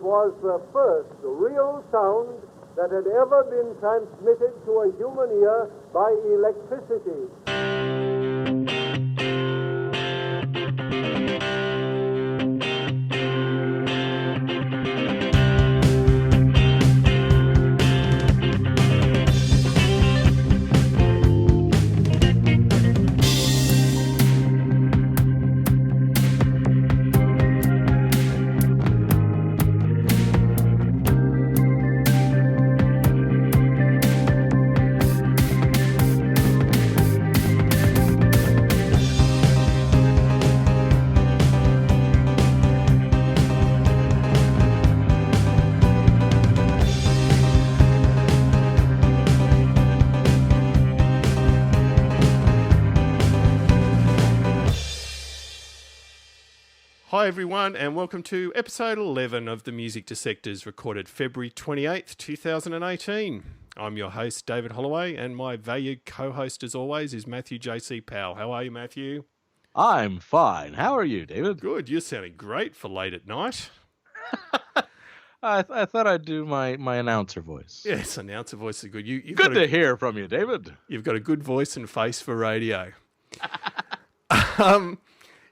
was the first real sound that had ever been transmitted to a human ear by electricity. Hi everyone, and welcome to episode 11 of the Music Dissectors, recorded February 28th, 2018. I'm your host, David Holloway, and my valued co-host, as always, is Matthew J.C. Powell. How are you, Matthew? I'm fine. How are you, David? Good. You're sounding great for late at night. I thought I'd do my announcer voice. Yes, announcer voice is good. You've good to hear from you, David. You've got a good voice and face for radio.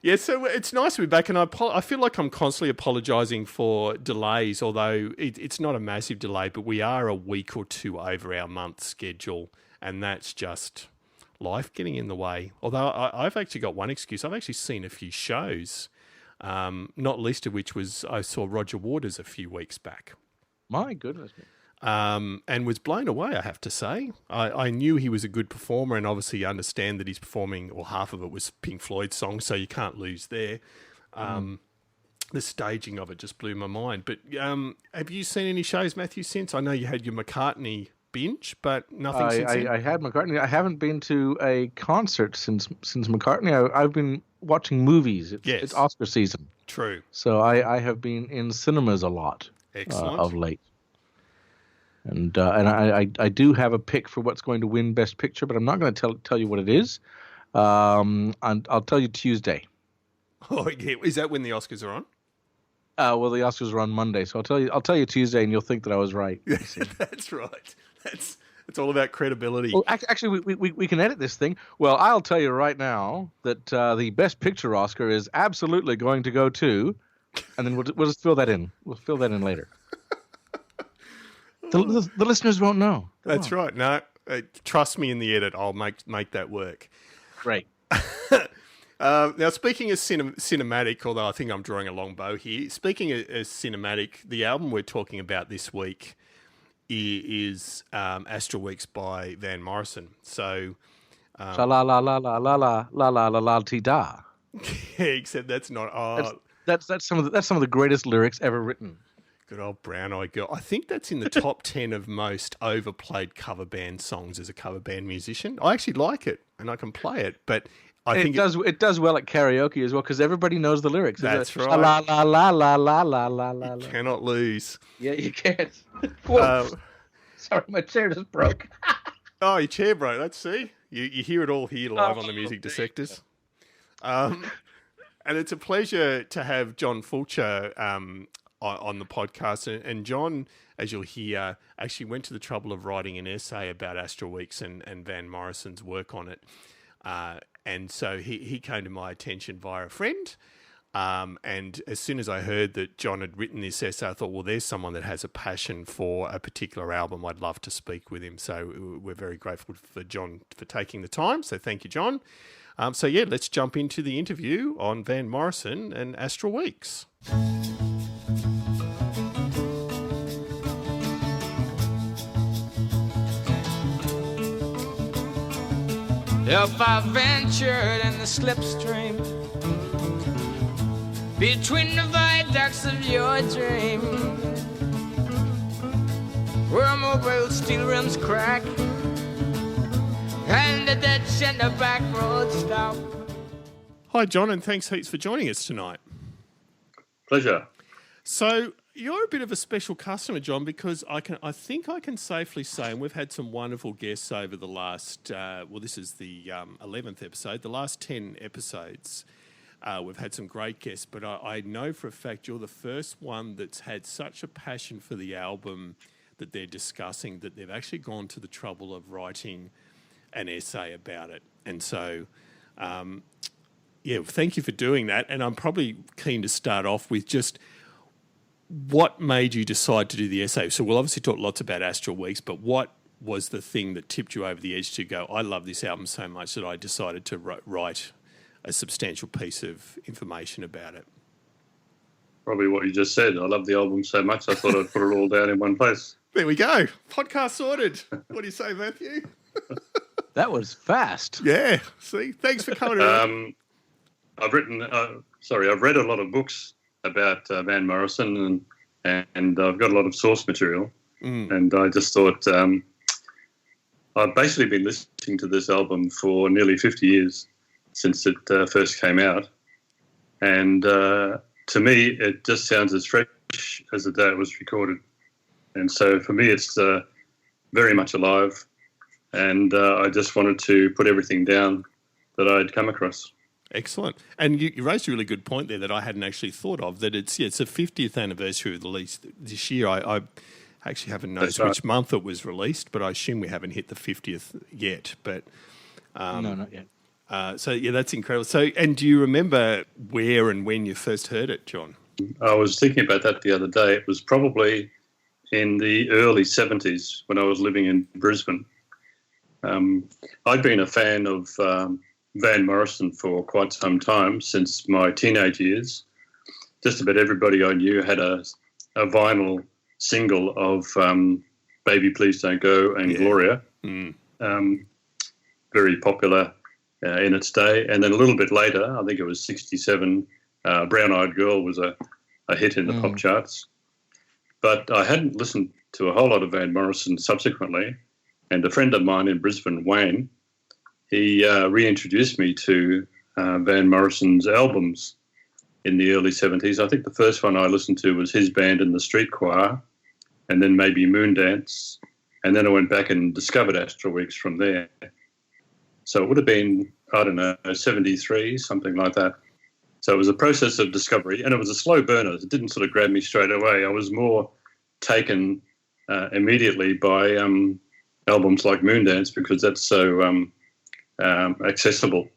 Yeah, so it's nice to be back, and I feel like I'm constantly apologising for delays, although it's not a massive delay, but we are a week or two over our month schedule, and that's just life getting in the way. Although I've actually got one excuse. I've actually seen a few shows, not least of which was I saw Roger Waters a few weeks back. My goodness. And was blown away, I have to say. I knew he was a good performer, and obviously understand that he's performing, well, half of it was Pink Floyd songs, so you can't lose there. The staging of it just blew my mind. But have you seen any shows, Matthew, since? I know you had your McCartney binge, but nothing since then? I had McCartney. I haven't been to a concert since McCartney. I've been watching movies. It's Oscar season. True. So I have been in cinemas a lot. Excellent. Of late. And I do have a pick for what's going to win Best Picture, but I'm not going to tell you what it is. And I'll tell you Tuesday. Oh, yeah. Is that when the Oscars are on? Well, the Oscars are on Monday, so I'll tell you Tuesday, and you'll think that I was right. That's right. It's all about credibility. Well, actually, we can edit this thing. Well, I'll tell you right now that the Best Picture Oscar is absolutely going to go to, and then we'll just fill that in. We'll fill that in later. The listeners won't know. That's right. No, trust me in the edit. I'll make that work. Great. Now, speaking of cinematic, although I think I'm drawing a long bow here, speaking of cinematic, the album we're talking about this week is Astral Weeks by Van Morrison. So, la la la la la la la la la la ti da. Yeah, except that's not. Oh, that's some of the greatest lyrics ever written. Good old Brown Eyed Girl. I think that's in the top 10 of most overplayed cover band songs as a cover band musician. I actually like it, and I can play it, but I think it does well at karaoke as well, because everybody knows the lyrics. That's right. La la la la la la la la. You cannot lose. Yeah, you can't. Sorry, my chair just broke. Oh, your chair broke. Let's see. You hear it all here live on the Music Dissectors. And it's a pleasure to have John Fulcher on the podcast, and John, as you'll hear, actually went to the trouble of writing an essay about Astral Weeks and Van Morrison's work on it, and so he came to my attention via a friend, and as soon as I heard that John had written this essay, I thought, well, there's someone that has a passion for a particular album. I'd love to speak with him, so we're very grateful for John for taking the time, so thank you, John. So yeah, let's jump into the interview on Van Morrison and Astral Weeks. If I ventured in the slipstream between the viaducts of your dream, where mobile steel rims crack and the ditch and the back road stop. Hi, John, and thanks heaps for joining us tonight. Pleasure. So you're a bit of a special customer, John, because I think I can safely say, and we've had some wonderful guests over the last, this is the 11th episode, the last 10 episodes, We've had some great guests, but I know for a fact you're the first one that's had such a passion for the album that they're discussing that they've actually gone to the trouble of writing an essay about it. And so, thank you for doing that. And I'm probably keen to start off with just what made you decide to do the essay? So we'll obviously talk lots about Astral Weeks, but what was the thing that tipped you over the edge to go, I love this album so much that I decided to write a substantial piece of information about it? Probably what you just said. I love the album so much, I thought I'd put it all down in one place. There we go. Podcast sorted. What do you say, Matthew? That was fast. Yeah. See, thanks for coming around. I've read a lot of books about Van Morrison, and I've got a lot of source material. And I just thought, I've basically been listening to this album for nearly 50 years since it first came out. And to me, it just sounds as fresh as the day it was recorded. And so for me, it's very much alive. And I just wanted to put everything down that I'd come across. Excellent. And you raised a really good point there that I hadn't actually thought of, that it's a 50th anniversary of the release this year. I actually haven't noticed which month it was released, but I assume we haven't hit the 50th yet. But no, not yet. That's incredible. So, and do you remember where and when you first heard it, John? I was thinking about that the other day. It was probably in the early 70s when I was living in Brisbane. I'd been a fan of Van Morrison for quite some time, since my teenage years. Just about everybody I knew had a vinyl single of Baby Please Don't Go and Gloria. Very popular in its day. And then a little bit later, I think it was 67, Brown Eyed Girl was a hit in the pop charts. But I hadn't listened to a whole lot of Van Morrison subsequently. And a friend of mine in Brisbane, Wayne, he reintroduced me to Van Morrison's albums in the early 70s. I think the first one I listened to was his band in the Street Choir, and then maybe Moondance. And then I went back and discovered Astral Weeks from there. So it would have been, 73, something like that. So it was a process of discovery, and it was a slow burner. It didn't sort of grab me straight away. I was more taken immediately by albums like Moondance, because that's so accessible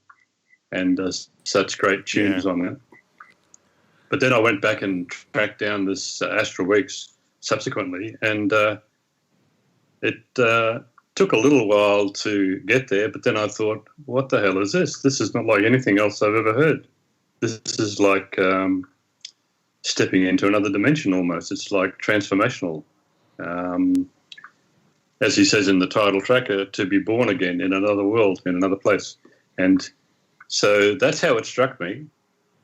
and such great tunes on that. But then I went back and tracked down this Astral Weeks subsequently, and it took a little while to get there, but then I thought, what the hell is this? This is not like anything else I've ever heard. This is like stepping into another dimension almost. It's like transformational. As he says in the title track, to be born again in another world, in another place. And so that's how it struck me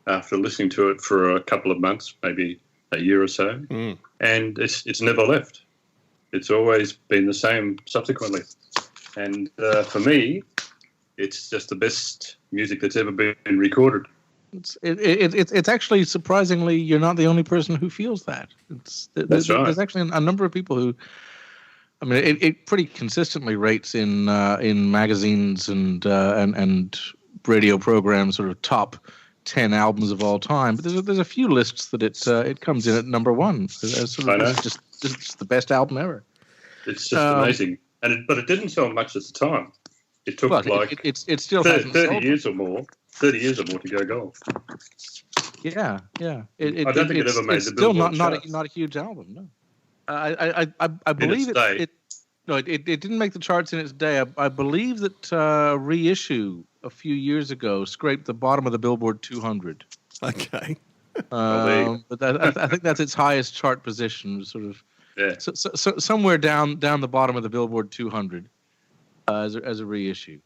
after listening to it for a couple of months, maybe a year or so. And it's never left. It's always been the same subsequently. And for me, it's just the best music that's ever been recorded. It's actually, surprisingly, you're not the only person who feels that. That's right. There's actually a number of people who, I mean, it pretty consistently rates in magazines and radio programs sort of top 10 albums of all time. But there's a few lists that it comes in at number one as sort of just the best album ever. It's just amazing, but it didn't sell much at the time. It took it still 30 years or more. 30 years or more to go gold. Yeah. I don't think it ever made the Billboard charts. Not a huge album. No. I believe it didn't make the charts in its day. I believe that Reissue a few years ago scraped the bottom of the Billboard 200. Okay. But I think that's its highest chart position, sort of. Yeah. So somewhere down the bottom of the Billboard 200 as a reissue.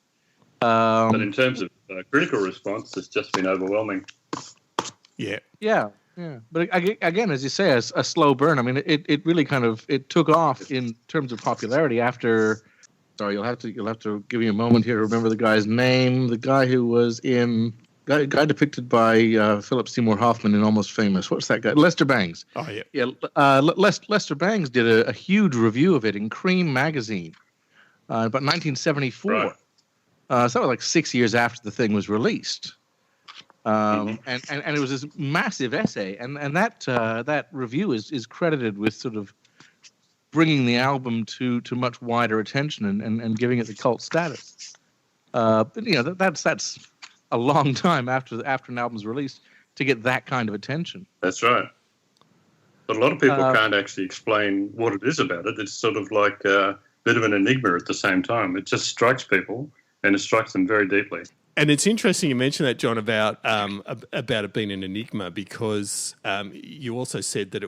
But in terms of critical response, it's just been overwhelming. Yeah. But again, as you say, a slow burn. I mean, it really kind of took off in terms of popularity after. Sorry, you'll have to give me a moment here to remember the guy's name. The guy who was in guy depicted by Philip Seymour Hoffman in Almost Famous. What's that guy? Lester Bangs. Oh yeah. Yeah. Lester Bangs did a huge review of it in Cream magazine, about 1974. Right. So that was like 6 years after the thing was released. And it was this massive essay, and that review is credited with sort of bringing the album to much wider attention and giving it the cult status. But that's a long time after an album's released to get that kind of attention. That's right. But a lot of people can't actually explain what it is about it. It's sort of like a bit of an enigma at the same time. It just strikes people, and it strikes them very deeply. And it's interesting you mentioned that, John, about it being an enigma, because you also said that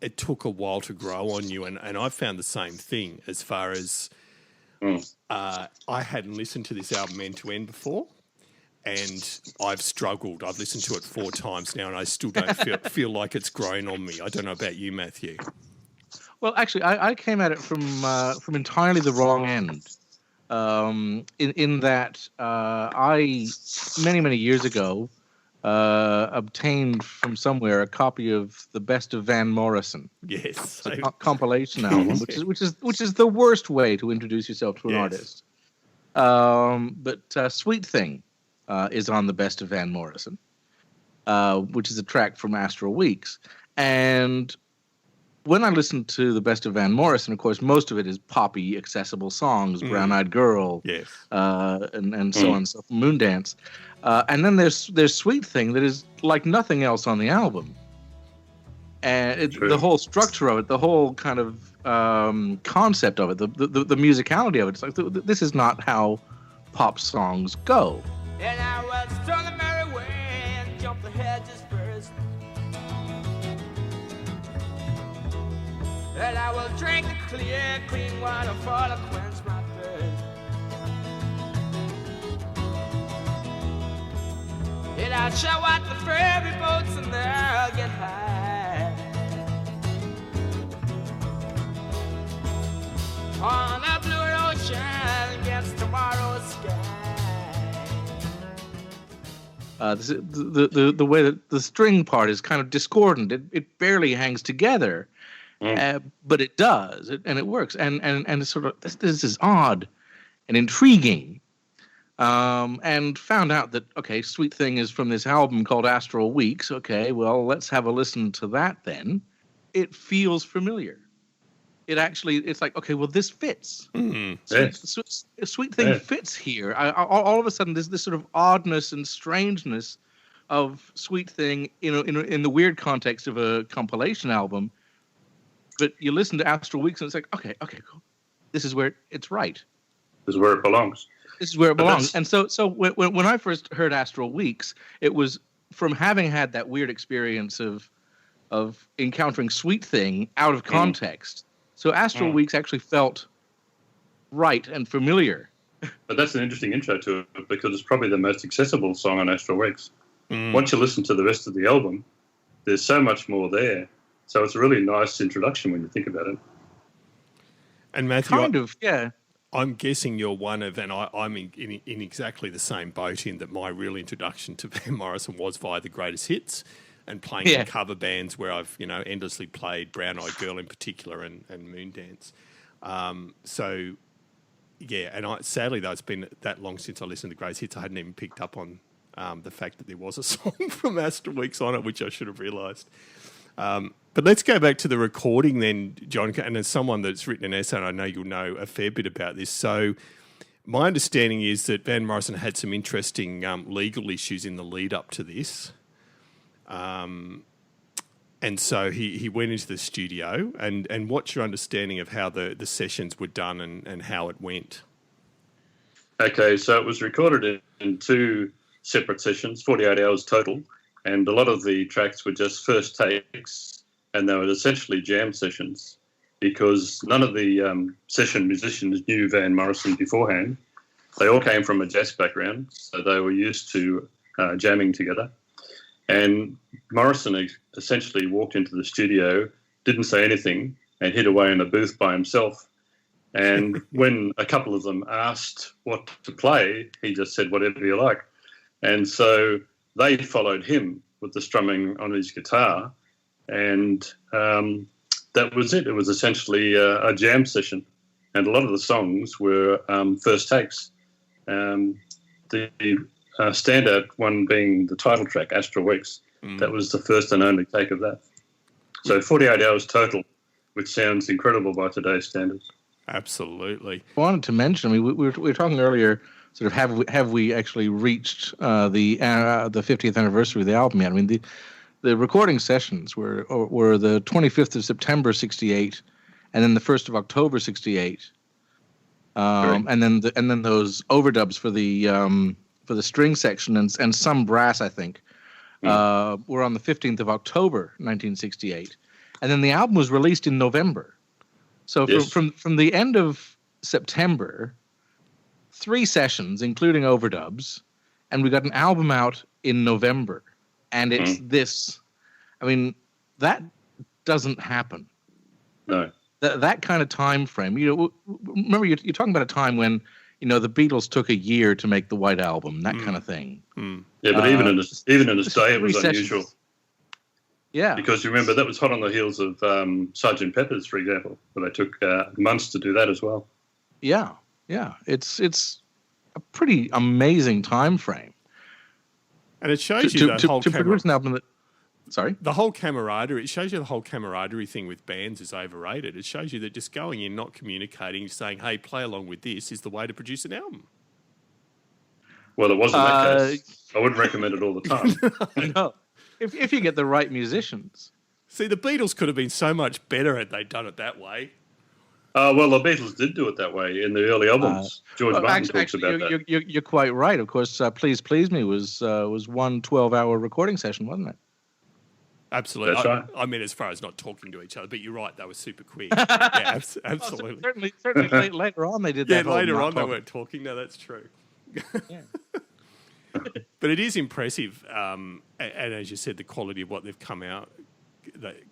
it took a while to grow on you, and I found the same thing as far as I hadn't listened to this album end to end before, and I've struggled. I've listened to it 4 times now, and I still don't feel like it's grown on me. I don't know about you, Matthew. Well, actually, I came at it from entirely the wrong end. In that I many years ago obtained from somewhere a copy of The Best of Van Morrison. Yes, a compilation album, which is the worst way to introduce yourself to an artist. But Sweet Thing is on The Best of Van Morrison, which is a track from Astral Weeks. And when I listened to The Best of Van Morrison, of course, most of it is poppy, accessible songs, Brown Eyed Girl, yes, and so on, so Moondance. And then there's Sweet Thing that is like nothing else on the album. And the whole structure of it, the whole kind of concept of it, the musicality of it, it's like, this is not how pop songs go. And I was strung a merry way and jumped the hedges first. And I will drink the clear, clean water for to quench my thirst. And I'll show out the ferry boats and they'll get high on a blue ocean against tomorrow's sky. The way that the string part is kind of discordant. It barely hangs together. But it does, and it works, and it's sort of this is odd and intriguing, and found out that Sweet Thing is from this album called Astral Weeks. Okay, well, let's have a listen to that then. It feels familiar. It's like, okay, well, this fits. Sweet Thing fits here. All of a sudden, there's this sort of oddness and strangeness of Sweet Thing, in the weird context of a compilation album. But you listen to Astral Weeks and it's like, okay, cool. This is where it's right. This is where it belongs. This is where it belongs. And so when I first heard Astral Weeks, it was from having had that weird experience of encountering Sweet Thing out of context. So Astral Weeks actually felt right and familiar. But that's an interesting intro to it, because it's probably the most accessible song on Astral Weeks. Once you listen to the rest of the album, there's so much more there. So it's a really nice introduction when you think about it. And Matthew, yeah. I'm guessing you're one of, and I'm in exactly the same boat in that my real introduction to Van Morrison was via the greatest hits and playing in cover bands where I've endlessly played Brown Eyed Girl in particular and Moondance. So yeah, and sadly though it's been that long since I listened to the greatest hits, I hadn't even picked up on the fact that there was a song from Astral Weeks on it, which I should have realised. But let's go back to the recording then, John, and as someone that's written an essay, and I know you'll know a fair bit about this. So my understanding is that Van Morrison had some interesting legal issues in the lead up to this. And so he went into the studio, and what's your understanding of how the sessions were done and how it went? Okay, so it was recorded in 2 separate sessions, 48 hours total, and a lot of the tracks were just first takes, and they were essentially jam sessions because none of the session musicians knew Van Morrison beforehand. They all came from a jazz background, so they were used to jamming together. And Morrison essentially walked into the studio, didn't say anything, and hid away in a booth by himself. And when a couple of them asked what to play, he just said, whatever you like. And so they followed him with the strumming on his guitar, and that was it. It was essentially a jam session, and a lot of the songs were first takes. The standout one being the title track, Astral Weeks. That was the first and only take of that. So 48 hours total, which sounds incredible by today's standards. Absolutely. I wanted to mention, I mean, we were talking earlier, sort of have we actually reached the 50th anniversary of the album yet? I mean, the recording sessions were the 25th of September 68, and then the 1st of October 68, and then those overdubs for the string section and some brass, I think, were on the 15th of October 1968, and then the album was released in November. So from the end of September, 3 sessions, including overdubs, and we got an album out in November, and it's this. I mean, that doesn't happen. No. That kind of time frame. You know, remember you're talking about a time when, you know, the Beatles took a year to make the White Album, that kind of thing. Yeah, but even in this day, it was unusual. Yeah, because you remember that was hot on the heels of Sgt. Pepper's, for example, where they took months to do that as well. Yeah, it's a pretty amazing time frame, and it shows you the whole produce an album that. Sorry, the whole camaraderie. It shows you the whole camaraderie thing with bands is overrated. It shows you that just going in, not communicating, saying, "Hey, play along with this," is the way to produce an album. Well, it wasn't that case. I wouldn't recommend it all the time. No. If you get the right musicians. See, the Beatles could have been so much better had they done it that way. Well, the Beatles did do it that way in the early albums. George Martin talks about that. You're quite right. Of course, Please Please Me was one 12-hour recording session, wasn't it? Absolutely. That's right. I mean, as far as not talking to each other, but you're right, they were super quick. Yeah, absolutely. Well, certainly later on they did that. Yeah, later on they weren't talking. No, that's true. Yeah. But it is impressive, and as you said, the quality of what they've come out,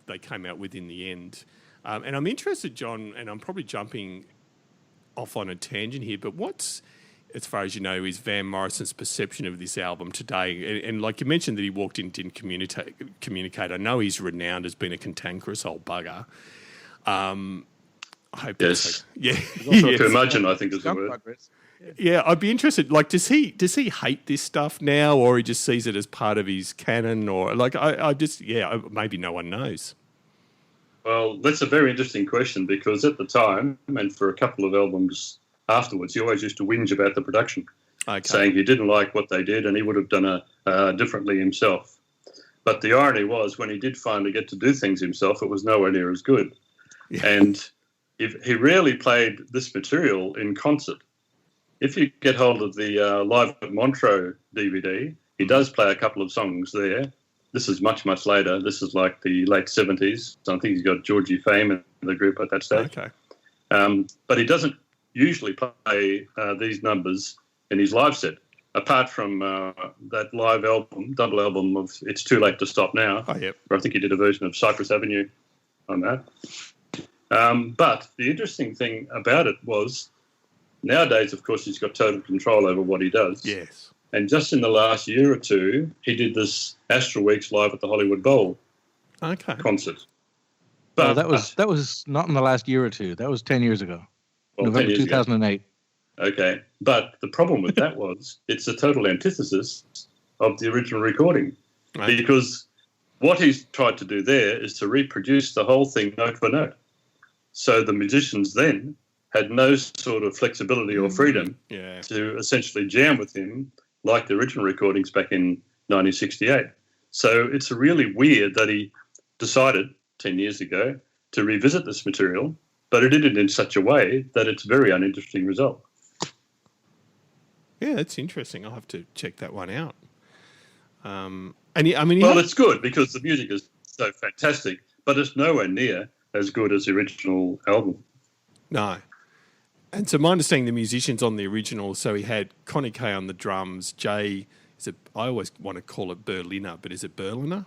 they came out with in the end. And I'm interested, John, and I'm probably jumping off on a tangent here, but what's, as far as you know, is Van Morrison's perception of this album today? And like you mentioned that he walked in, didn't communicate. I know he's renowned as being a cantankerous old bugger. I hope yes. Yeah. Curmudgeon, I think is the word. Yeah, I'd be interested. Like, does he hate this stuff now, or he just sees it as part of his canon, or like maybe no one knows. Well, that's a very interesting question because at the time, and for a couple of albums afterwards, he always used to whinge about the production, saying he didn't like what they did and he would have done it differently himself. But the irony was, when he did finally get to do things himself, it was nowhere near as good. Yeah. And he rarely played this material in concert. If you get hold of the Live at Montreux DVD, he does play a couple of songs there. This is much, much later. This is like the late 70s. So I think he's got Georgie Fame in the group at that stage. Okay. But he doesn't usually play these numbers in his live set, apart from that live album, double album of It's Too Late to Stop Now, yep. where I think he did a version of Cypress Avenue on that. But the interesting thing about it was, nowadays, of course, he's got total control over what he does. Yes. And just in the last year or two, he did this Astral Weeks live at the Hollywood Bowl concert. But that was not in the last year or two. That was 10 years ago. Well, November 2008. Okay. But the problem with that was it's a total antithesis of the original recording. Right. Because what he's tried to do there is to reproduce the whole thing note for note. So the musicians then had no sort of flexibility or freedom to essentially jam with him like the original recordings back in 1968. So it's really weird that he decided 10 years ago to revisit this material, but he did it in such a way that it's a very uninteresting result. Yeah, that's interesting. I'll have to check that one out. It's good because the music is so fantastic, but it's nowhere near as good as the original album. No. And so my understanding, the musicians on the original, so he had Connie Kay on the drums, Jay, I always want to call it Berliner, but is it Berliner?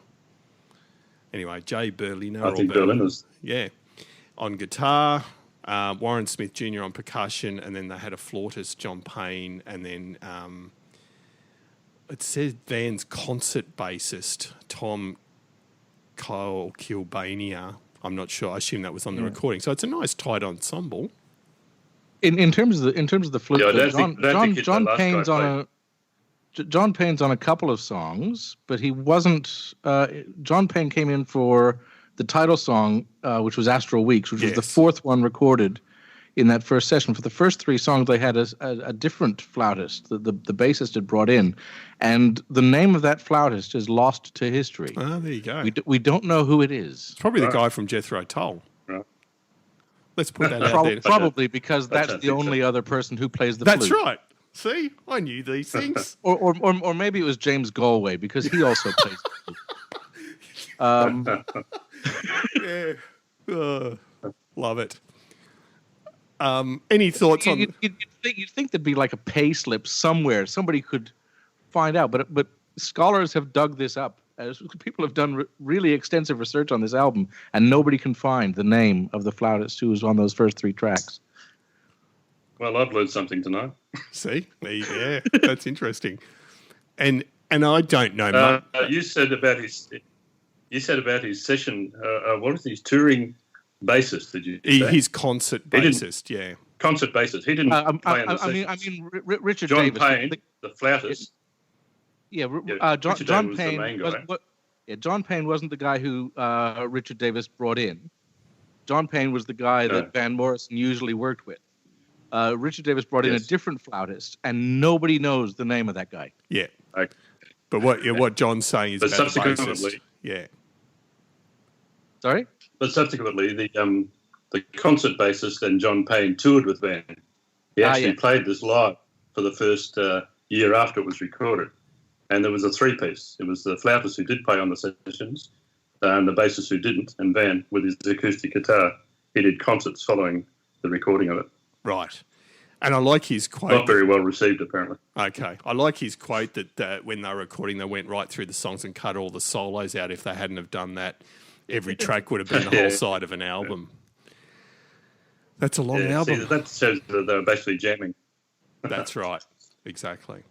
Anyway, Jay Berliner. I think Berliner's. Yeah. On guitar, Warren Smith Jr. on percussion, and then they had a flautist, John Payne, and then it says Van's concert bassist, Tom Kyle Kilbania. I'm not sure. I assume that was on the recording. So it's a nice tight ensemble. In terms of the flute, John Payne's on John Payne's on a couple of songs, but he wasn't. John Payne came in for the title song, which was Astral Weeks, which was the fourth one recorded in that first session. For the first three songs, they had a different flautist. The bassist had brought in, and the name of that flautist is lost to history. Oh, there you go. We don't know who it is. It's probably the guy from Jethro Tull. Right. Let's put that out there. Probably because that's the only other person who plays the flute. That's right. See, I knew these things. or maybe it was James Galway because he also plays the flute. Yeah. Love it. Any thoughts on? You'd think there'd be like a pay slip somewhere. Somebody could find out, but scholars have dug this up. As people have done really extensive research on this album, and nobody can find the name of the flautist who was on those first three tracks. Well, I've learned something tonight. See, yeah, that's interesting. And I don't know much. You said about his session. What was his touring bassist? Did you say? His concert bassist? Yeah, concert bassist. He didn't play in the sessions. I mean, Richard John Davis. Payne, the flautist. John Payne. John Payne wasn't the guy who Richard Davis brought in. John Payne was the guy that Van Morrison usually worked with. Richard Davis brought in a different flautist, and nobody knows the name of that guy. Yeah. Okay. But what John's saying is but about the subsequently, bassist. Yeah. Sorry? But subsequently, the concert bassist and John Payne toured with Van. He actually played this live for the first year after it was recorded. And there was a three-piece. It was the flautist who did play on the sessions, and the bassist who didn't, and Van, with his acoustic guitar, he did concerts following the recording of it. Right. And I like his quote. Not very well received, apparently. Okay. I like his quote that when they were recording, they went right through the songs and cut all the solos out. If they hadn't have done that, every track would have been the whole side of an album. That's a long album. See, that shows that they were basically jamming. That's right. Exactly.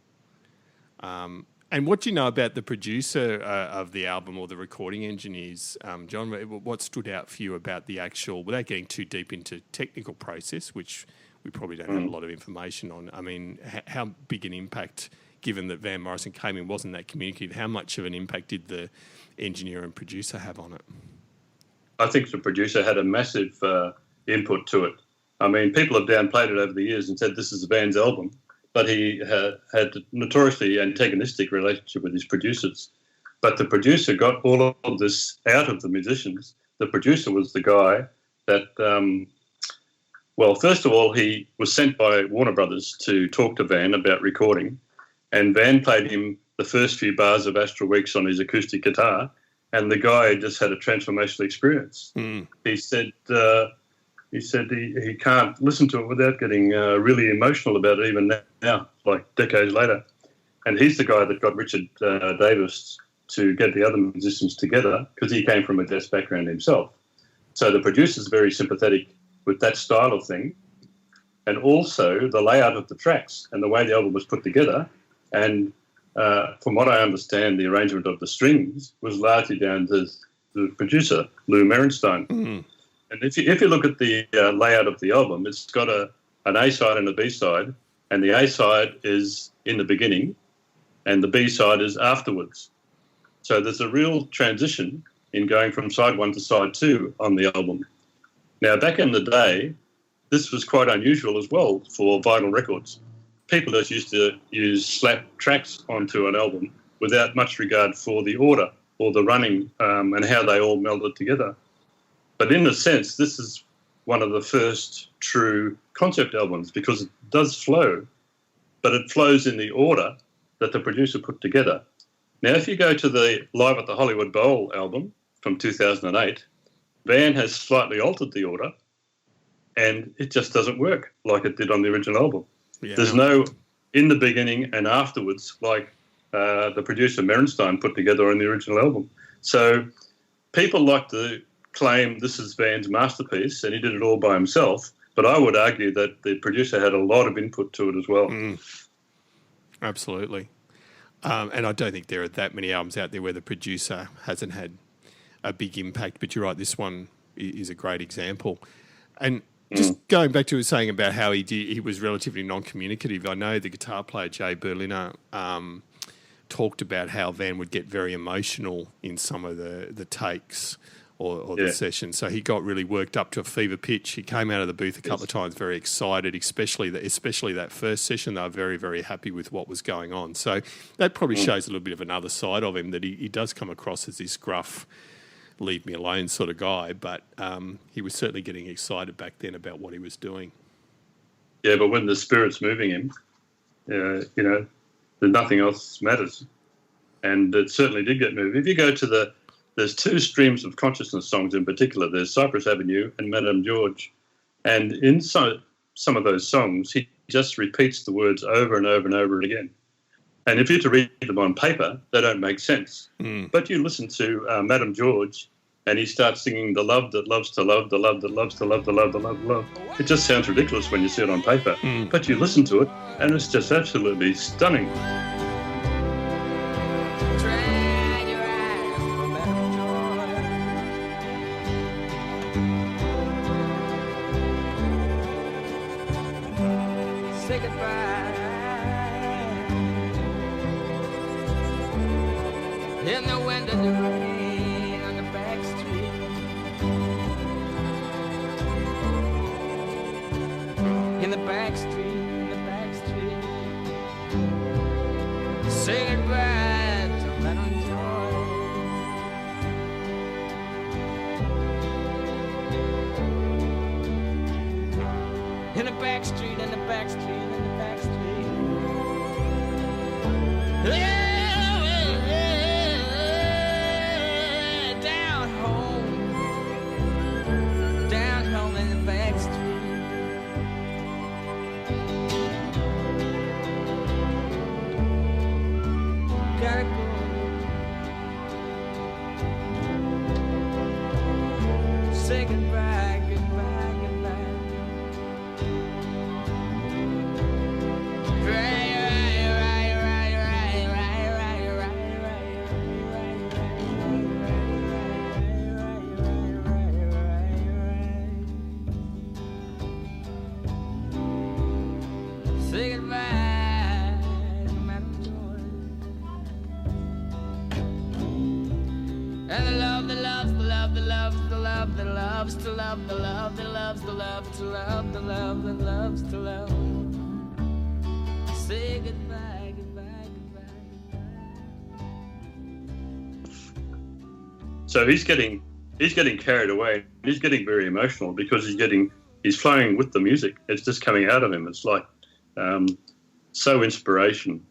And what do you know about the producer of the album or the recording engineers, John? What stood out for you about the actual, without getting too deep into technical process, which we probably don't have a lot of information on? I mean, how big an impact, given that Van Morrison came in, wasn't that communicated, how much of an impact did the engineer and producer have on it? I think the producer had a massive input to it. I mean, people have downplayed it over the years and said this is the band's album. But he had a notoriously antagonistic relationship with his producers. But the producer got all of this out of the musicians. The producer was the guy that, first of all, he was sent by Warner Brothers to talk to Van about recording. And Van played him the first few bars of Astral Weeks on his acoustic guitar. And the guy just had a transformational experience. He said... He said he can't listen to it without getting really emotional about it even now, like decades later. And he's the guy that got Richard Davis to get the other musicians together because he came from a jazz background himself. So the producer's very sympathetic with that style of thing, and also the layout of the tracks and the way the album was put together. And from what I understand, the arrangement of the strings was largely down to the producer, Lou Merenstein. Mm-hmm. And if you look at the layout of the album, it's got an A side and a B side, and the A side is in the beginning, and the B side is afterwards. So there's a real transition in going from side one to side two on the album. Now, back in the day, this was quite unusual as well for vinyl records. People just used to slap tracks onto an album without much regard for the order or the running and how they all melded together. But in a sense, this is one of the first true concept albums because it does flow, but it flows in the order that the producer put together. Now, if you go to the Live at the Hollywood Bowl album from 2008, Van has slightly altered the order, and it just doesn't work like it did on the original album. Yeah. There's no in the beginning and afterwards like the producer Merenstein put together on the original album. So people like to claim this is Van's masterpiece and he did it all by himself, but I would argue that the producer had a lot of input to it as well. Absolutely. And I don't think there are that many albums out there where the producer hasn't had a big impact, but you're right, this one is a great example. And just going back to what you were saying about how he was relatively non-communicative, I know the guitar player Jay Berliner talked about how Van would get very emotional in some of the takes or the sessions. So he got really worked up to a fever pitch. He came out of the booth a couple of times very excited, especially that first session. They were very, very happy with what was going on. So that probably shows a little bit of another side of him, that he does come across as this gruff, leave me alone sort of guy, but he was certainly getting excited back then about what he was doing. Yeah, but when the spirit's moving him, then nothing else matters. And it certainly did get moved. If you go to there's two streams of consciousness songs in particular. There's Cypress Avenue and Madame George. And in some of those songs, he just repeats the words over and over and over again. And if you're to read them on paper, they don't make sense. But you listen to Madame George, and he starts singing the love that loves to love, the love that loves to love, the love that loves to love. It just sounds ridiculous when you see it on paper. But you listen to it, and it's just absolutely stunning. Say goodbye in the wind and the rain on the back street. In the back street. Say goodbye to Madame Joy. In the back street. Down home in the back street. Gotta go. Say goodbye, goodbye, goodbye. Say goodbye to Madame Joy. And the love that loves, the love that loves, the love that loves to love, the love that loves, the love to love, the love that loves to love. Say goodbye, goodbye, goodbye, goodbye. So he's getting carried away. He's getting very emotional because he's flowing with the music. It's just coming out of him. It's like so inspiration.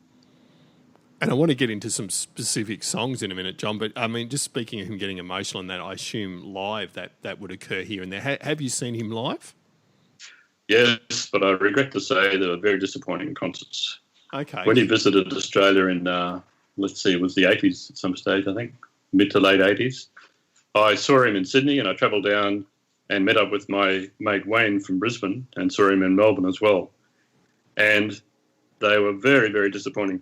And I want to get into some specific songs in a minute, John, but I mean, just speaking of him getting emotional and that, I assume live that would occur here and there. Have you seen him live? Yes, but I regret to say they were very disappointing concerts. Okay. When he visited Australia in, it was the 80s at some stage, I think, mid to late 80s, I saw him in Sydney and I travelled down and met up with my mate Wayne from Brisbane and saw him in Melbourne as well. And they were very, very disappointing.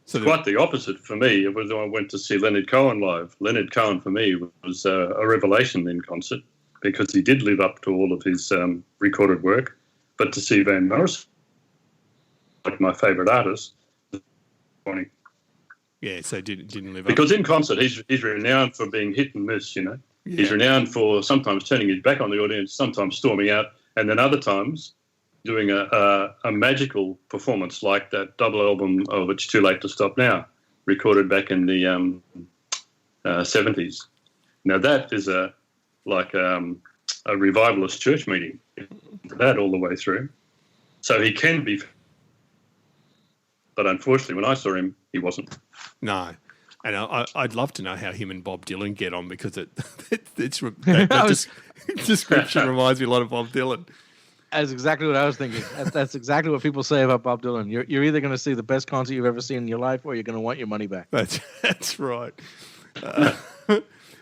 So quite the opposite for me. It was when I went to see Leonard Cohen live. Leonard Cohen for me was a revelation in concert because he did live up to all of his recorded work. But to see Van Morrison, like my favourite artist, disappointing. Yeah, so didn't live up. Because in concert he's renowned for being hit and miss. Yeah. He's renowned for sometimes turning his back on the audience, sometimes storming out, and then other times doing a magical performance like that double album of It's Too Late to Stop Now, recorded back in the 70s. Now that is a revivalist church meeting, that all the way through. So he can be, but unfortunately when I saw him, he wasn't. No. And I'd love to know how him and Bob Dylan get on because that description reminds me a lot of Bob Dylan. That's exactly what I was thinking. That's exactly what people say about Bob Dylan. You're either going to see the best concert you've ever seen in your life, or you're going to want your money back. That's right.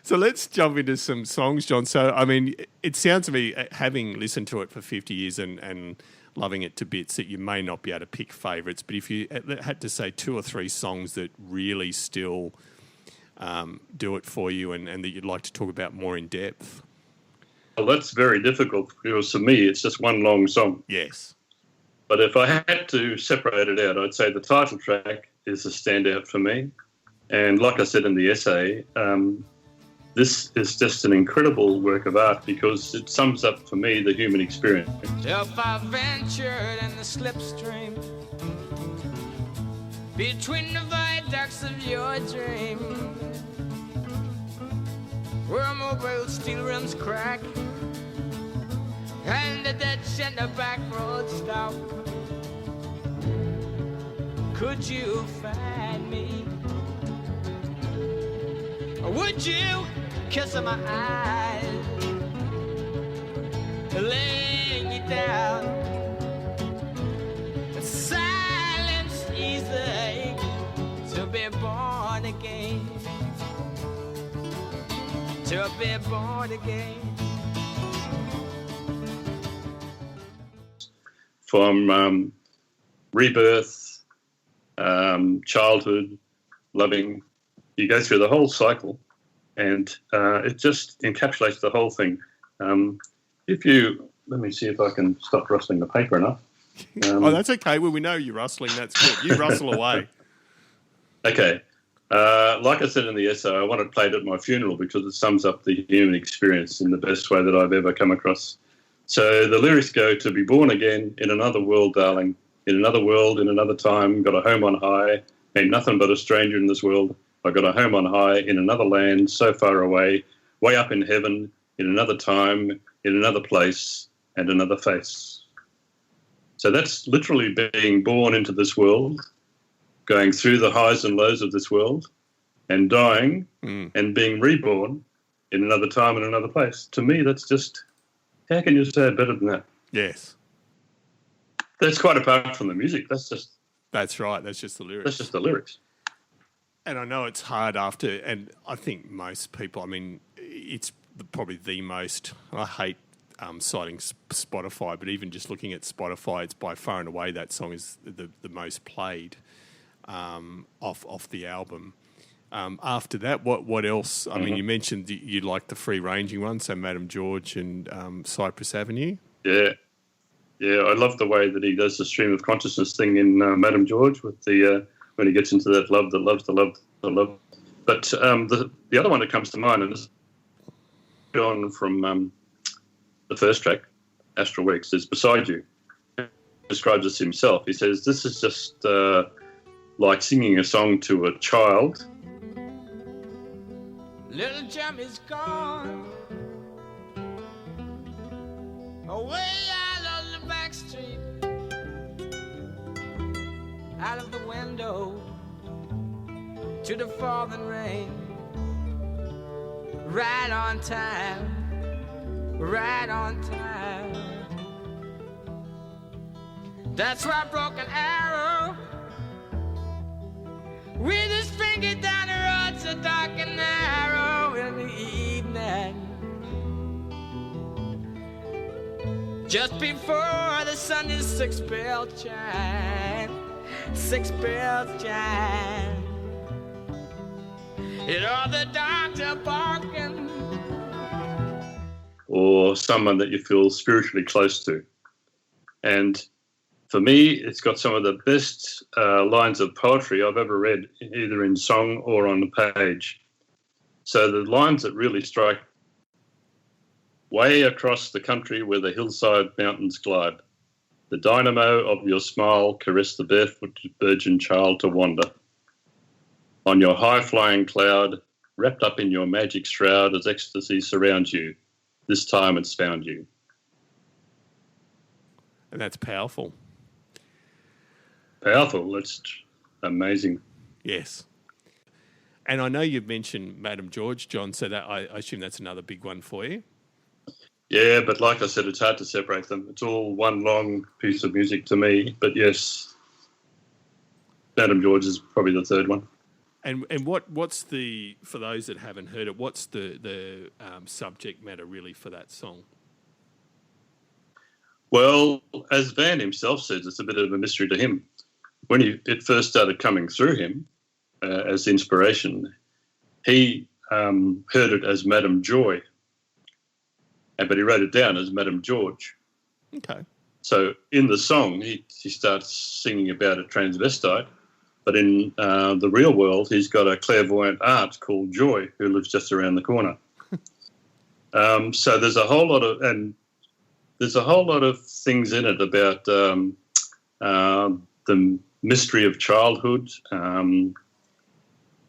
So let's jump into some songs, John. So I mean, it sounds to me, having listened to it for 50 years and loving it to bits, that you may not be able to pick favourites. But if you had to say 2 or 3 songs that really still do it for you, and that you'd like to talk about more in depth. Well, that's very difficult because for me, it's just one long song. Yes. But if I had to separate it out, I'd say the title track is a standout for me. And like I said in the essay, this is just an incredible work of art because it sums up for me the human experience. If I ventured in the slipstream between the viaducts of your dream, where mobile steel rims crack and the ditch and the back road stop, could you find me? Or would you kiss my eyes, laying you down? Silence easy to be born again, to be born again. From rebirth, childhood, loving, you go through the whole cycle, and it just encapsulates the whole thing. Let me see if I can stop rustling the paper enough. Oh, that's okay. Well, we know you're rustling. That's good. You rustle away. Okay. Like I said in the essay, I want it played at my funeral because it sums up the human experience in the best way that I've ever come across. So the lyrics go, to be born again in another world, darling, in another world, in another time, got a home on high, ain't nothing but a stranger in this world. I got a home on high in another land, so far away, way up in heaven, in another time, in another place, and another face. So that's literally being born into this world, going through the highs and lows of this world, and dying and being reborn in another time and another place. To me, that's just, how can you say it better than that? Yes. That's quite apart from the music. That's right. That's just the lyrics. That's just the lyrics. And I know it's hard after, and I think most people, I mean, it's probably the most, I hate citing Spotify, but even just looking at Spotify, it's by far and away that song is the most played off the album. After that, what else? I mean, you mentioned you like the free-ranging one, so Madame George and Cypress Avenue. Yeah, I love the way that he does the stream of consciousness thing in Madame George with the when he gets into that love that loves the love, the love. But the other one that comes to mind, and this is on from the first track, Astral Weeks, is Beside You. He describes this himself. He says, this is just like singing a song to a child. Little Jim is gone, away out on the back street, out of the window to the falling rain. Right on time, right on time. That's why I broke an arrow with his finger down the road so dark and narrow in the evening, just before the Sunday's six bells chime, six bells chime. You know the doctor barking. Or someone that you feel spiritually close to. And for me, it's got some of the best lines of poetry I've ever read, either in song or on the page. So the lines that really strike, way across the country where the hillside mountains glide, the dynamo of your smile caressed the barefoot virgin child to wander. On your high-flying cloud, wrapped up in your magic shroud as ecstasy surrounds you, this time it's found you. And that's powerful. Powerful, that's amazing. Yes. And I know you've mentioned Madame George, John, so that I assume that's another big one for you. Yeah, but like I said, it's hard to separate them. It's all one long piece of music to me. But yes, Madame George is probably the third one. And what's the, for those that haven't heard it, what's the subject matter really for that song? Well, as Van himself says, it's a bit of a mystery to him. When it first started coming through him as inspiration, he heard it as Madame Joy, but he wrote it down as Madame George. Okay. So in the song, he starts singing about a transvestite, but in the real world, he's got a clairvoyant aunt called Joy who lives just around the corner. So there's a whole lot of things in it about the mystery of childhood,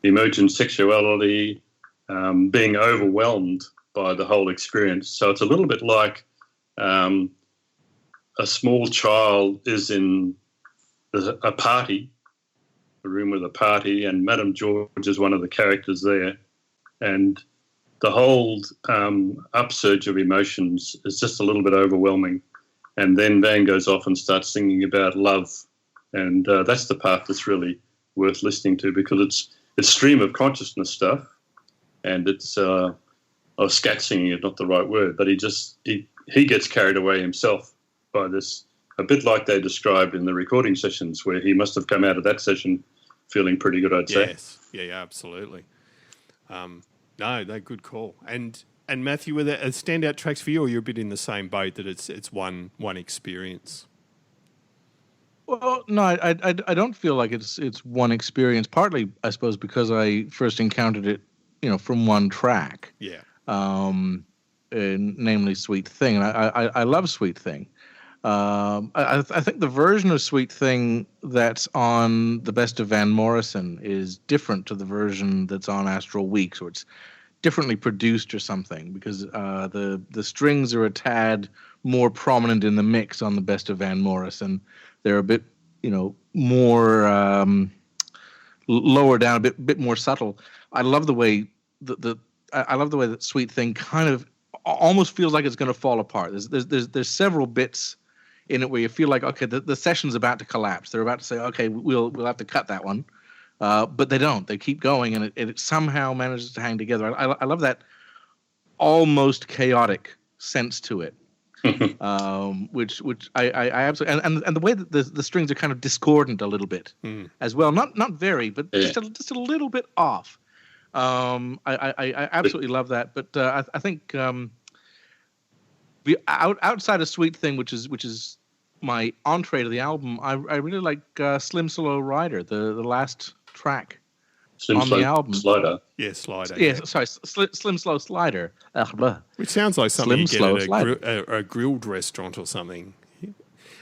emergent sexuality, being overwhelmed by the whole experience. So it's a little bit like a small child is in a party, a room with a party, and Madame George is one of the characters there. And the whole upsurge of emotions is just a little bit overwhelming. And then Van goes off and starts singing about love. And that's the part that's really worth listening to, because it's stream of consciousness stuff. And it's, scat singing is not the right word, but he gets carried away himself by this, a bit like they described in the recording sessions, where he must have come out of that session feeling pretty good, I'd say. Yes, yeah, absolutely. No, good call. And Matthew, were there standout tracks for you, or you're a bit in the same boat that it's one experience? Well, no, I don't feel like it's one experience. Partly, I suppose, because I first encountered it, from one track. Yeah. Namely Sweet Thing, and I love Sweet Thing. I think the version of Sweet Thing that's on the Best of Van Morrison is different to the version that's on Astral Weeks, or it's differently produced or something, because the strings are a tad more prominent in the mix on the Best of Van Morrison. They're a bit, more lower down, a bit more subtle. I love the way that Sweet Thing kind of almost feels like it's going to fall apart. There's several bits in it where you feel like, okay, the session's about to collapse. They're about to say, okay, we'll have to cut that one, but they don't. They keep going, and it somehow manages to hang together. I love that almost chaotic sense to it, which I absolutely, and the way that the strings are kind of discordant a little bit as well. Not very, but just a little bit off. I absolutely love that, but I think outside of Sweet Thing, which is my entree to the album, I really like Slim Slow Rider, the last track on the album. Slider. Yeah, Slider. Yeah, sorry, Slim Slow Slider. Which sounds like something you get at a grilled restaurant or something.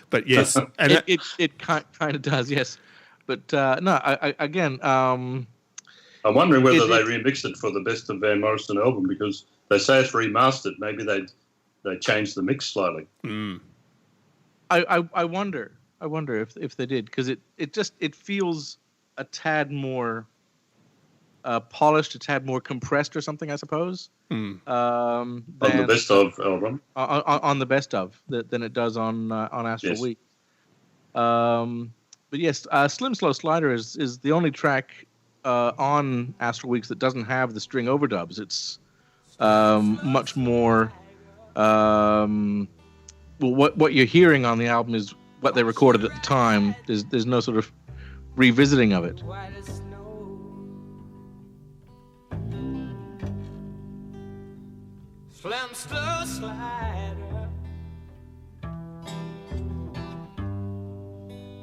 But yes, and it kind of does, yes. But no, again. I'm wondering whether they remixed it for the Best of Van Morrison album, because they say it's remastered. Maybe they changed the mix slightly. I wonder if they did, because it feels a tad more polished, a tad more compressed or something, I suppose. On the Best of album. On the Best of than it does on Astral Week. But yes, Slim Slow Slider is the only track on Astral Weeks that doesn't have the string overdubs. It's much more. What you're hearing on the album is what they recorded at the time. There's no sort of revisiting of it. Slim slow slider,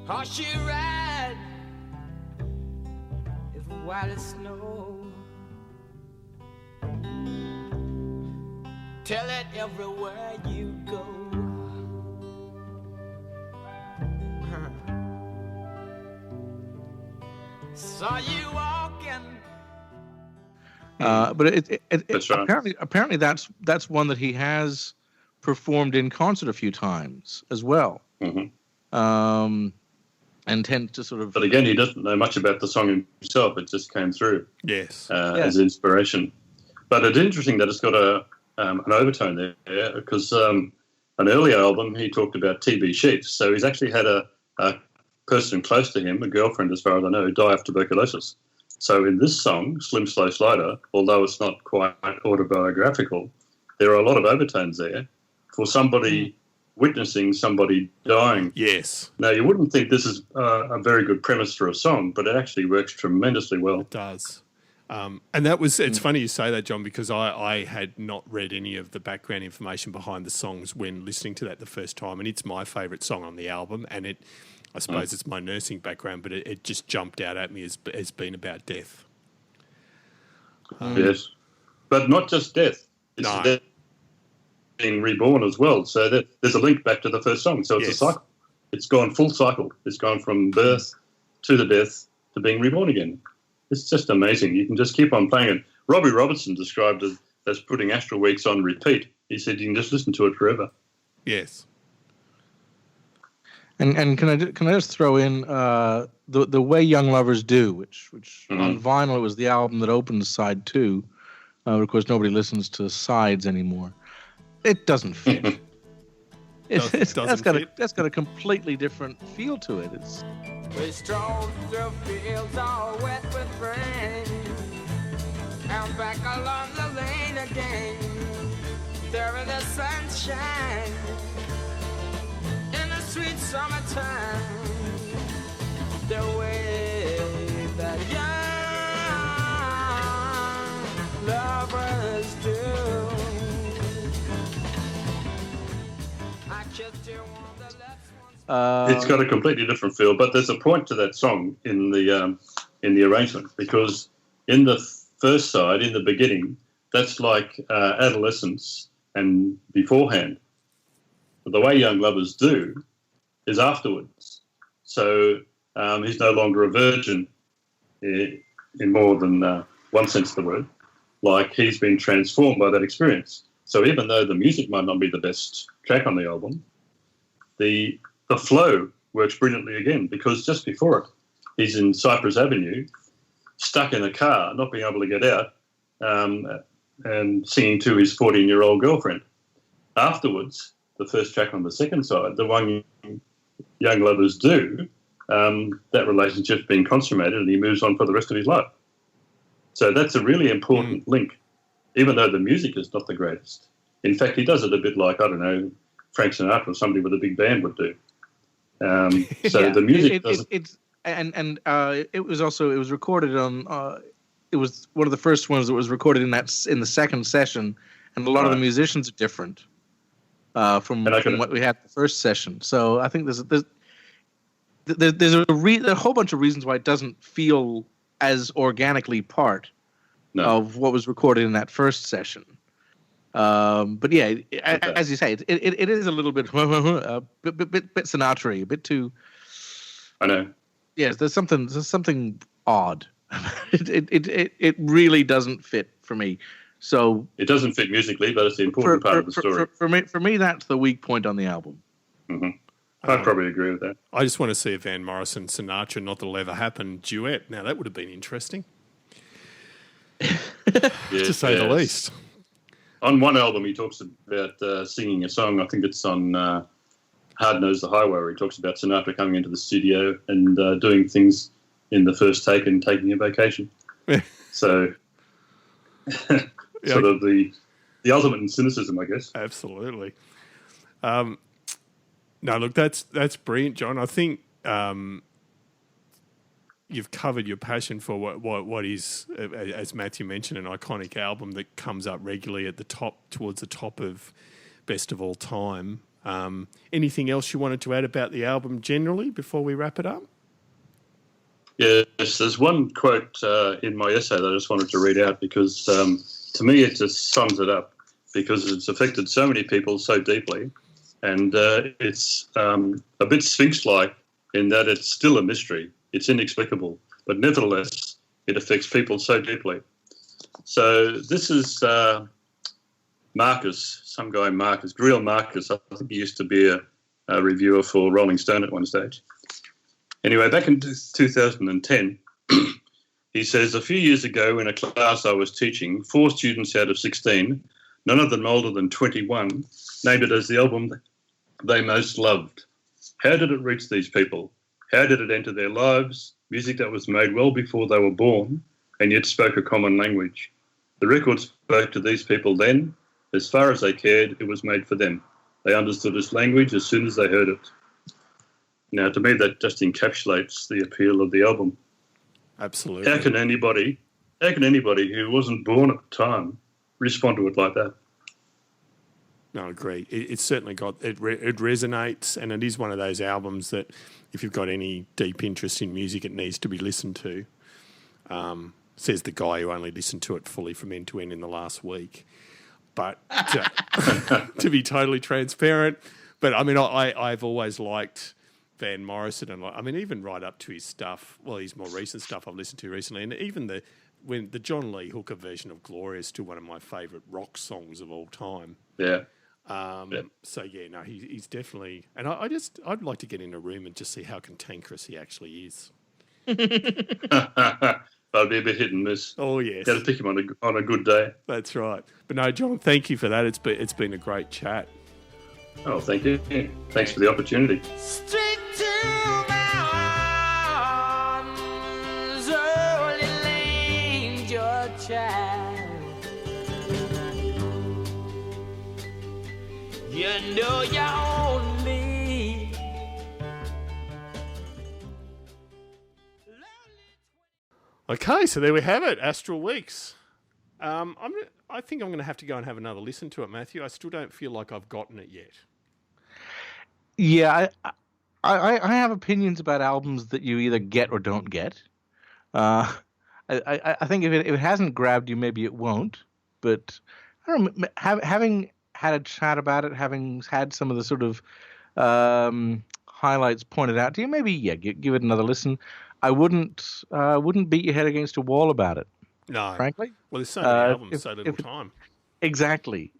horse you ride is white as snow. Tell it everywhere you go. Saw you walking. But That's right. apparently that's one that he has performed in concert a few times as well. And tends to sort of. But again, he doesn't know much about the song himself. It just came through. Yes. As inspiration. But it's interesting that it's got an overtone there, because an earlier album he talked about TB sheets. So he's actually had a person close to him, a girlfriend as far as I know, die of tuberculosis. So in this song, Slim Slow Slider, although it's not quite autobiographical, there are a lot of overtones there for somebody witnessing somebody dying. Yes. Now, you wouldn't think this is a very good premise for a song, but it actually works tremendously well. It does. And that was, it's funny you say that, John, because I had not read any of the background information behind the songs when listening to that the first time. And it's my favourite song on the album. And I suppose it's my nursing background, but it just jumped out at me as being about death. Yes. But not just death. It's death being reborn as well. So there's a link back to the first song. So it's a cycle. It's gone full cycle. It's gone from birth to the death to being reborn again. It's just amazing. You can just keep on playing it. Robbie Robertson described it as putting Astral Weeks on repeat. He said you can just listen to it forever. Yes. And can I just throw in the Way Young Lovers Do, which on vinyl it was the album that opened side 2. Of course, nobody listens to sides anymore. It doesn't fit. That's got a completely different feel to it. We strolled through fields all wet with rain, and back along the lane again. There in the sunshine, in the sweet summertime, the way that young lovers do. I kissed you on the left one. It's got a completely different feel, but there's a point to that song in the arrangement, because in the first side, in the beginning, that's like adolescence and beforehand. But The Way Young Lovers Do is afterwards. So he's no longer a virgin in more than one sense of the word. Like, he's been transformed by that experience. So even though the music might not be the best track on the album, the flow works brilliantly again, because just before it, he's in Cypress Avenue, stuck in a car, not being able to get out, and singing to his 14-year-old girlfriend. Afterwards, the first track on the second side, The One Young Lovers Do, that relationship's been consummated and he moves on for the rest of his life. So that's a really important link, even though the music is not the greatest. In fact, he does it a bit like, I don't know, Frank Sinatra or somebody with a big band would do. The music it was recorded on it was one of the first ones that was recorded in the second session, and a lot of the musicians are different from what we had the first session. So I think there's a whole bunch of reasons why it doesn't feel as organically part of what was recorded in that first session. But yeah, as you say, it is a little bit bit Sinatra-y, a bit too. I know. Yes, there's something odd. It really doesn't fit for me. So it doesn't fit musically, but it's the important part of the story. For me, that's the weak point on the album. Mm-hmm. I'd probably agree with that. I just want to see a Van Morrison Sinatra Not That'll Ever Happen duet. Now that would have been interesting, to say the least. On one album, he talks about singing a song. I think it's on Hard Knows the Highway, where he talks about Sinatra coming into the studio and doing things in the first take and taking a vacation. So, sort of the ultimate in cynicism, I guess. Absolutely. No, look, that's brilliant, John. I think you've covered your passion for what is, as Matthew mentioned, an iconic album that comes up regularly at the top, towards the top of best of all time. Anything else you wanted to add about the album generally before we wrap it up? Yes, there's one quote in my essay that I just wanted to read out because to me it just sums it up, because it's affected so many people so deeply, and it's a bit Sphinx-like in that it's still a mystery. It's inexplicable, but nevertheless, it affects people so deeply. So this is Marcus, some guy Marcus, Griel Marcus. I think he used to be a reviewer for Rolling Stone at one stage. Anyway, back in 2010, he says, a few years ago in a class I was teaching, 4 students out of 16, none of them older than 21, named it as the album they most loved. How did it reach these people? How did it enter their lives? Music that was made well before they were born and yet spoke a common language. The record spoke to these people then. As far as they cared, it was made for them. They understood its language as soon as they heard it. Now, to me, that just encapsulates the appeal of the album. Absolutely. How can anybody How can anybody who wasn't born at the time respond to it like that? No, I agree. It's certainly got it resonates, and it is one of those albums that, if you've got any deep interest in music, it needs to be listened to. Says the guy who only listened to it fully from end to end in the last week. But to be totally transparent, but I mean, I've always liked Van Morrison, and I mean, even right up to his stuff. Well, his more recent stuff I've listened to recently, and even the John Lee Hooker version of Gloria is still one of my favourite rock songs of all time. Yeah. So yeah, no, he's definitely, and I'd like to get in a room and just see how cantankerous he actually is. I'd be a bit hit and miss. Oh yes, got to pick him on a good day. That's right. But no, John, thank you for that. It's been a great chat. Oh, thank you. Thanks for the opportunity. Straight to my arms, oh little angel child. You know you're only Okay, so there we have it, Astral Weeks. I think I'm going to have to go and have another listen to it, Matthew. I still don't feel like I've gotten it yet. Yeah, I have opinions about albums that you either get or don't get. I think if it hasn't grabbed you, maybe it won't. But I don't know, having had a chat about it, having had some of the sort of highlights pointed out to you, maybe give it another listen. I wouldn't beat your head against a wall about it. No, frankly. Well, there's so many albums, so little time. Exactly.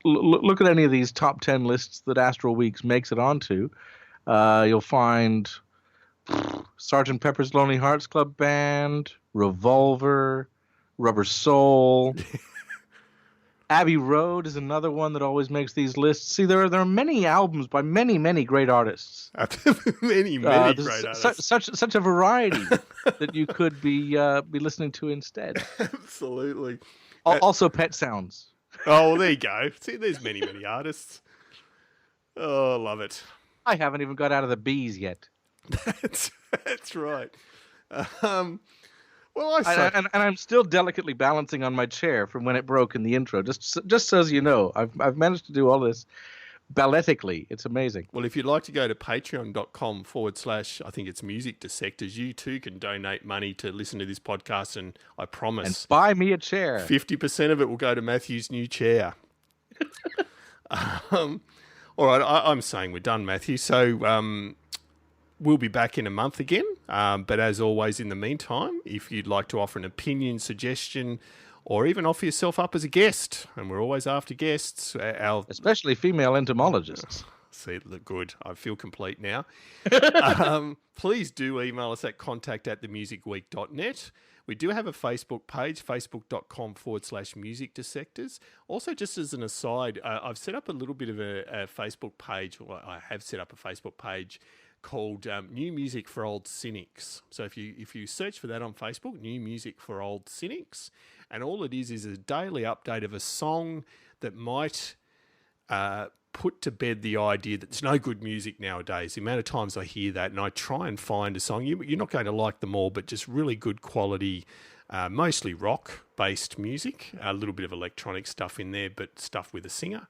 Look at any of these top 10 lists that Astral Weeks makes it onto. You'll find Sgt. Pepper's Lonely Hearts Club Band, Revolver, Rubber Soul. Abbey Road is another one that always makes these lists. See, there are many albums by many, many great artists. many great artists. Such a variety that you could be listening to instead. Absolutely. Also, Pet Sounds. Oh, well, there you go. See, there's many artists. Oh, love it. I haven't even got out of the bees yet. That's right. And I'm still delicately balancing on my chair from when it broke in the intro. Just so as you know, I've managed to do all this balletically. It's amazing. Well, if you'd like to go to patreon.com/ I think it's Music Dissectors, you too can donate money to listen to this podcast, and I promise. And buy me a chair. 50% of it will go to Matthew's new chair. All right, I'm saying we're done, Matthew. So we'll be back in a month again. But as always, in the meantime, if you'd like to offer an opinion, suggestion, or even offer yourself up as a guest, and we're always after guests. Especially female entomologists. See, look good. I feel complete now. Please do email us at contact@themusicweek.net. We do have a Facebook page, facebook.com/Music Dissectors. Also, just as an aside, I've set up a little bit of a Facebook page. Well, I have set up a Facebook page called New Music for Old Cynics. So if you search for that on Facebook, New Music for Old Cynics, and all it is a daily update of a song that might put to bed the idea that there's no good music nowadays. The amount of times I hear that, and I try and find a song, you're not going to like them all, but just really good quality, mostly rock-based music, a little bit of electronic stuff in there, but stuff with a singer.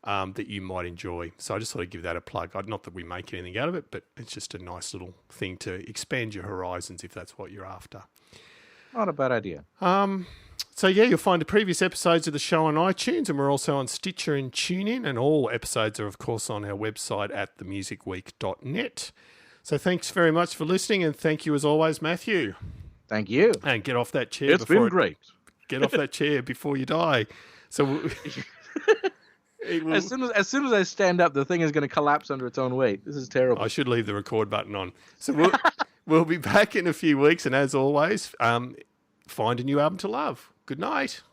That you might enjoy. So I just thought I'd give that a plug. Not that we make anything out of it, but it's just a nice little thing to expand your horizons if that's what you're after. Not a bad idea. So yeah, you'll find the previous episodes of the show on iTunes, and we're also on Stitcher and TuneIn, and all episodes are, of course, on our website at themusicweek.net. So thanks very much for listening, and thank you as always, Matthew. Thank you. And get off that chair. It's been great. Get off that chair before you die. So... As soon as I stand up, the thing is going to collapse under its own weight. This is terrible. I should leave the record button on. So we'll be back in a few weeks, and as always, find a new album to love. Good night.